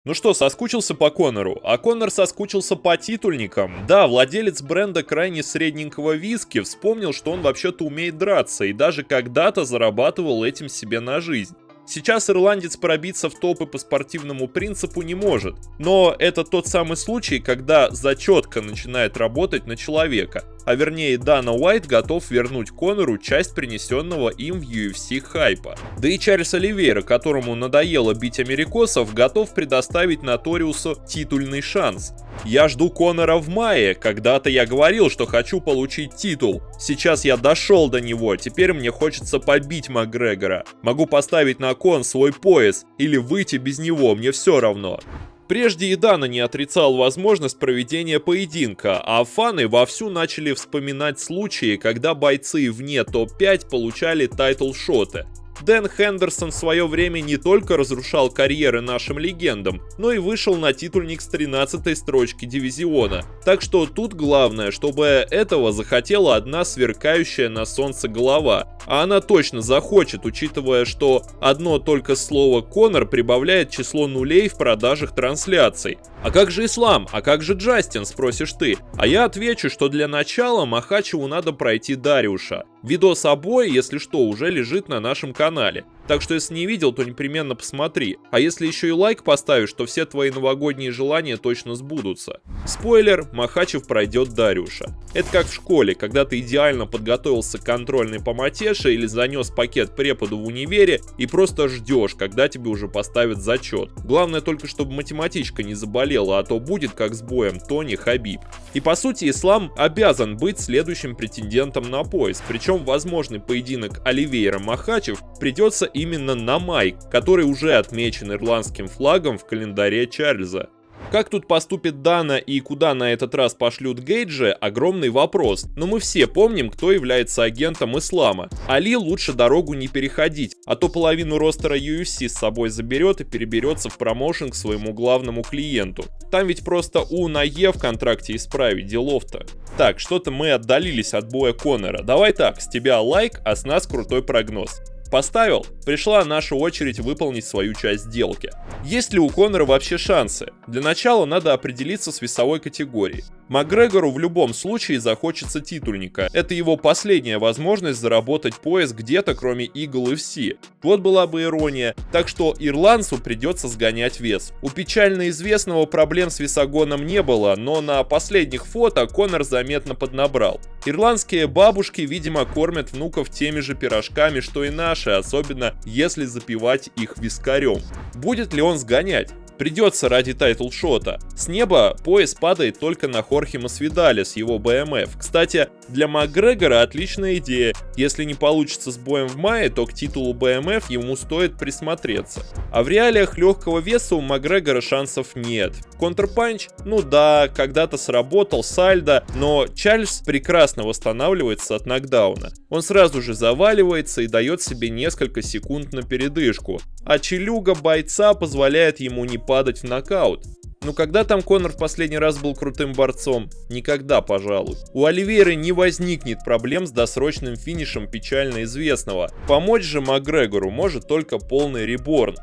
Ну что, соскучился по Конору? А Конор соскучился по титульникам. Да, владелец бренда крайне средненького виски вспомнил, что он вообще-то умеет драться и даже когда-то зарабатывал этим себе на жизнь. Сейчас ирландец пробиться в топы по спортивному принципу не может, но это тот самый случай, когда зачетка начинает работать на человека, а вернее Дана Уайт готов вернуть Конору часть принесенного им в UFC хайпа. Да и Чарльз Оливейра, которому надоело бить америкосов, готов предоставить Ноториусу титульный шанс. Я жду Конора в мае, когда-то я говорил, что хочу получить титул. Сейчас я дошел до него, теперь мне хочется побить Макгрегора. Могу поставить на кон свой пояс или выйти без него, мне все равно. Прежде и Дана не отрицал возможность проведения поединка, а фаны вовсю начали вспоминать случаи, когда бойцы вне топ-5 получали тайтл-шоты. Дэн Хендерсон в свое время не только разрушал карьеры нашим легендам, но и вышел на титульник с 13-й строчки дивизиона. Так что тут главное, чтобы этого захотела одна сверкающая на солнце голова. А она точно захочет, учитывая, что одно только слово «Конор» прибавляет число нулей в продажах трансляций. А как же Ислам? А как же Джастин, спросишь ты? А я отвечу, что для начала Махачеву надо пройти Дариуша. Видос о бое, если что, уже лежит на нашем канале. Так что если не видел, то непременно посмотри. А если еще и лайк поставишь, то все твои новогодние желания точно сбудутся. Спойлер, Махачев пройдет Дариуша. Это как в школе, когда ты идеально подготовился к контрольной по матеше или занес пакет преподу в универе и просто ждешь, когда тебе уже поставят зачет. Главное только, чтобы математичка не заболела, а то будет как с боем Тони Хабиб. И по сути Ислам обязан быть следующим претендентом на пояс, причем возможный поединок Оливейра-Махачев придется именно на май, который уже отмечен ирландским флагом в календаре Чарльза. Как тут поступит Дана и куда на этот раз пошлют Гейджа — огромный вопрос, но мы все помним, кто является агентом Ислама. Али лучше дорогу не переходить, а то половину ростера UFC с собой заберет и переберется в промоушен к своему главному клиенту. Там ведь просто на Е в контракте исправить, делов-то. Так, что-то мы отдалились от боя Конора. Давай так, с тебя лайк, а с нас крутой прогноз. Поставил? Пришла наша очередь выполнить свою часть сделки. Есть ли у Конора вообще шансы? Для начала надо определиться с весовой категорией. Макгрегору в любом случае захочется титульника. Это его последняя возможность заработать пояс где-то, кроме Eagle FC. Вот была бы ирония. Так что ирландцу придется сгонять вес. У печально известного проблем с весогоном не было, но на последних фото Конор заметно поднабрал. Ирландские бабушки, видимо, кормят внуков теми же пирожками, что и наши, особенно если запивать их вискарем. Будет ли он сгонять? Придется ради тайтл-шота. С неба пояс падает только на Хорхе Масвидале с его БМФ. Кстати, для Макгрегора отличная идея. Если не получится с боем в мае, то к титулу БМФ ему стоит присмотреться. А в реалиях легкого веса у Макгрегора шансов нет. Контрпанч? Ну да, когда-то сработал, сальдо, но Чарльз прекрасно восстанавливается от нокдауна. Он сразу же заваливается и дает себе несколько секунд на передышку. А челюга бойца позволяет ему не падать в нокаут. Ну когда там Конор в последний раз был крутым борцом? Никогда, пожалуй. У Оливейры не возникнет проблем с досрочным финишем печально известного. Помочь же Макгрегору может только полный реборн.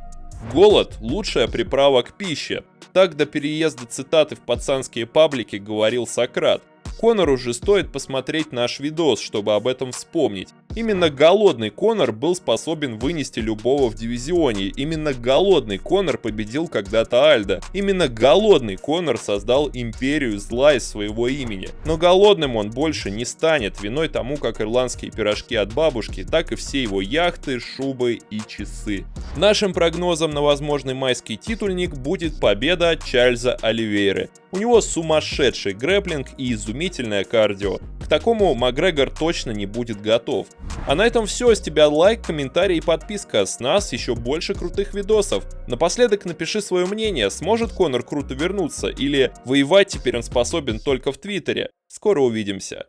Голод – лучшая приправа к пище. Так до переезда цитаты в пацанские паблики говорил Сократ. Конору же стоит посмотреть наш видос, чтобы об этом вспомнить. Именно голодный Конор был способен вынести любого в дивизионе. Именно голодный Конор победил когда-то Альдо. Именно голодный Конор создал империю зла из своего имени. Но голодным он больше не станет, виной тому как ирландские пирожки от бабушки, так и все его яхты, шубы и часы. Нашим прогнозом на возможный майский титульник будет победа Чарльза Оливейры. У него сумасшедший грэпплинг и изумительное кардио. К такому Макгрегор точно не будет готов. А на этом все. С тебя лайк, комментарий и подписка. С нас еще больше крутых видосов. Напоследок напиши свое мнение, сможет Конор круто вернуться или воевать теперь он способен только в Твиттере. Скоро увидимся.